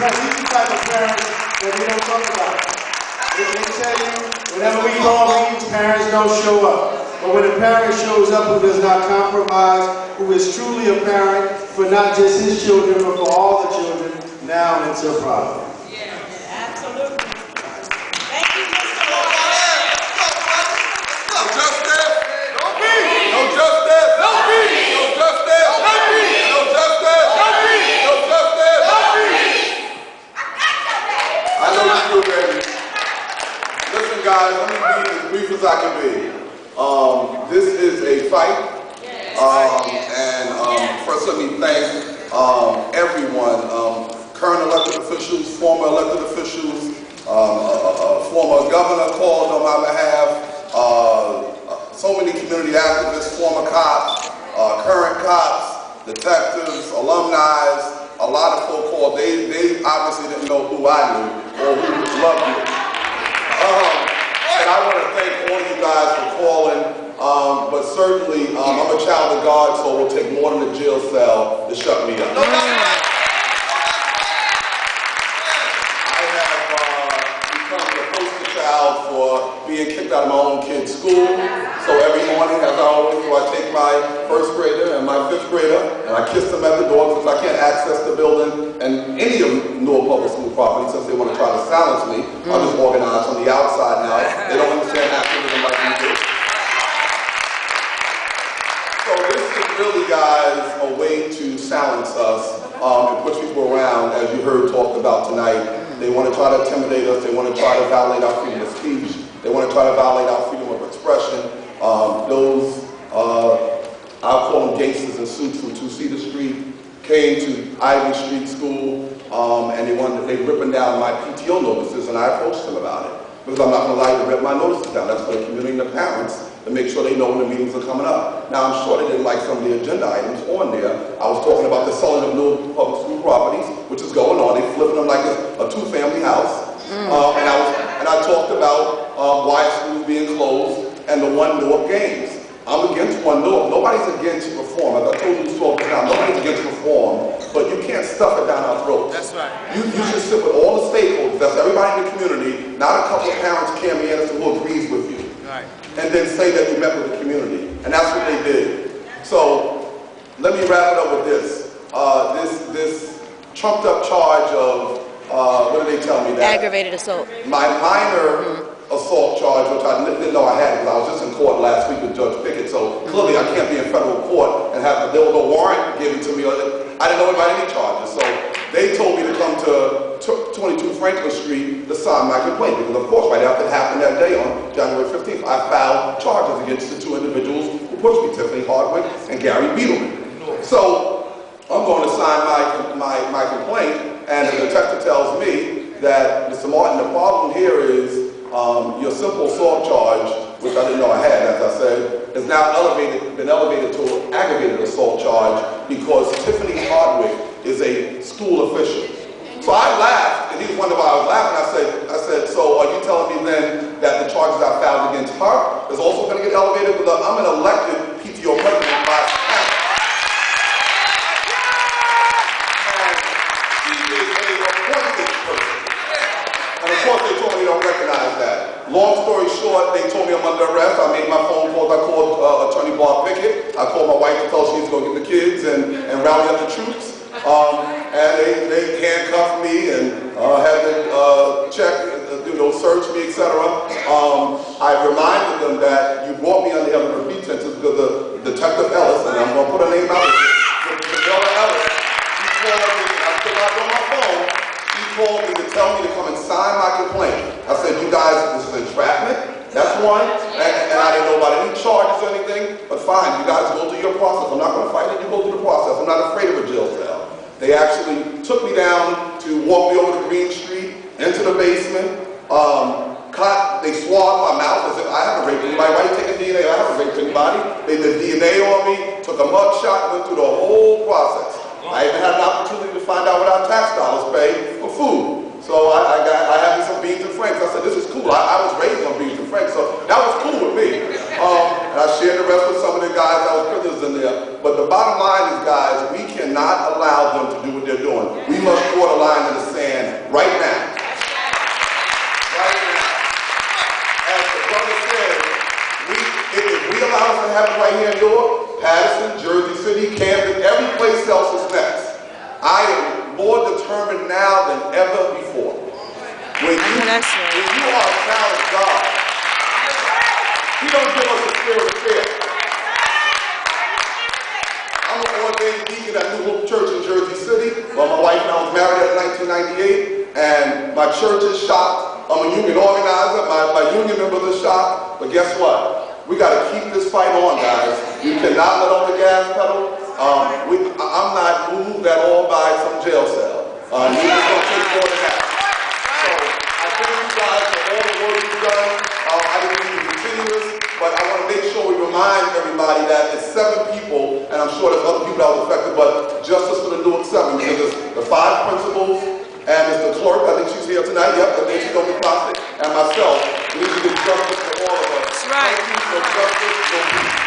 He's the type of parent that we don't talk about. They tell you, whenever we call meetings, parents don't show up. But when a parent shows up who does not compromise, who is truly a parent for not just his children, but for all the children, now it's a problem. Yeah, absolutely. Thank you, Mr. Lord. No justice. No peace. No justice. No peace. No justice. No peace. No justice. No peace. No justice. No peace. I know you do, baby. Listen, guys, let me be as brief as I can be. This is a fight. First let me thank everyone, current elected officials, former elected officials, former governor called on my behalf, so many community activists, former cops, current cops, detectives, alumni, a lot of folk called. They obviously didn't know who I knew or who loved me. And I want to thank all of you guys for calling. But certainly, I'm a child of God, so it will take more than a jail cell to shut me up. I have become the poster child for being kicked out of my own kid's school. So every morning, as I always do, I take my first grader and my fifth grader, and I kiss them at the door because I can't access the building and any of Newark Public School property since they want to try to silence me. I'll just organize on the outside now. They don't understand activism like we do. So this is really, guys, a way to silence us and push people around, as you heard talked about tonight. They want to try to intimidate us. They want to try to violate our freedom of speech. They want to try to violate our freedom of expression. I'll call them gangsters in suits from 2 Cedar Street, came to Ivy Street School, and they ripping down my PTO notices, and I approached them about it. Because I'm not going to lie to rip my notices down. That's for the community and the parents to make sure they know when the meetings are coming up. Now, I'm sure they didn't like some of the agenda items on there. I was talking about the selling of new public school properties, which is going on. They're flipping them like it's a 2-family house. And I talked about why schools being closed and the One Newark games. I'm against One Newark. Nobody's against reform. As I told you 12 times, nobody's against reform, but you can't stuff it down our throats. That's right. You should sit with all the stakeholders, that's everybody in the community, not a couple of parents, Cameron Anderson, who agrees with you. Right. And then say that you met with the community. And that's what they did. So let me wrap it up with this. This trumped up charge of, what did they tell me that? Aggravated assault. My minor assault charge, which I didn't know I had because I was just in court last week with Judge Pickett, so clearly I can't be in federal court and there was a warrant given to me. I didn't know about any charges. So they told me to come to 22 Franklin Street to sign my complaint because, of course, right after it happened that day on January 15th, I filed charges against the 2 individuals who pushed me, Tiffany Hardwick and Gary Beetleman. So I'm going to sign my complaint, and the detective tells me that, Mr. Martin, the problem here is your simple assault charge, which I didn't know I had, as I said, is now been elevated to an aggravated assault charge because Tiffany Hardwick is a school official. So I laughed, and he was wondering why I was laughing. I said, so are you telling me then that the charges I filed against her is also going to get elevated? Because I'm an elected PTO president by Senate. And she is a appointed person. And of course, they told me they don't recognize that. Long story short, they told me I'm under arrest. I made my phone calls. I called Attorney Bob Pickett. I called my wife to tell her she needs to go get the kids and rally up the troops. And they handcuffed me and had to check, search me, etc. I reminded them that you brought me under heaven of pretenses because of Detective Ellis, and I'm going to put her name out, Detective Ellis, she called me, I still got on my phone, she called me to tell me to come and sign my complaint. I said, you guys, this is entrapment. That's one, and I didn't know about any charges or anything, but fine, you guys go through your process. I'm not going to fight it, you go through the process. I'm not afraid of a jail cell. They actually took me down to walk me over to Green Street, into the basement. They swabbed my mouth as if I haven't raped anybody. Why are you taking DNA? I haven't raped anybody. They did DNA on me, took a mug shot, went through the whole process. I even had an opportunity to find out what our tax dollars pay for food. So I had me some beans and franks. I said, this is cool. I was raised on beans and franks, so that was cool with me. And I shared the rest with some of the guys that was in there. But the bottom line is, guys, we cannot allow them to do what they're doing. We must draw the line in the sand right now. Right now. As the brother said, if we allow us to happen right here in Newark, Patterson, Jersey City, Camden, every place else is next. I am more determined now than ever before. When you are a child of God, He don't give us a spirit of fear. I'm an ordained deacon at Newark Church in Jersey City. Well, my wife and I was married in 1998, and my church is shocked. I'm a union organizer. My union members are shocked. But guess what? We got to keep this fight on, guys. You cannot let on the gas pedal. I'm not moved at all by some jail cell. You're just going to take more than that. So I thank you guys for all the work you've done. I didn't mean to be continuous, but I want to make sure we remind everybody that it's 7 people, and I'm sure there's other people that was affected, but justice for the Newark 7, because it's the 5 principals, and it's the clerk, I think she's here tonight, yep, and then she's going to be plastic, and myself. We need to get justice for all of us. That's right. Thank you for justice.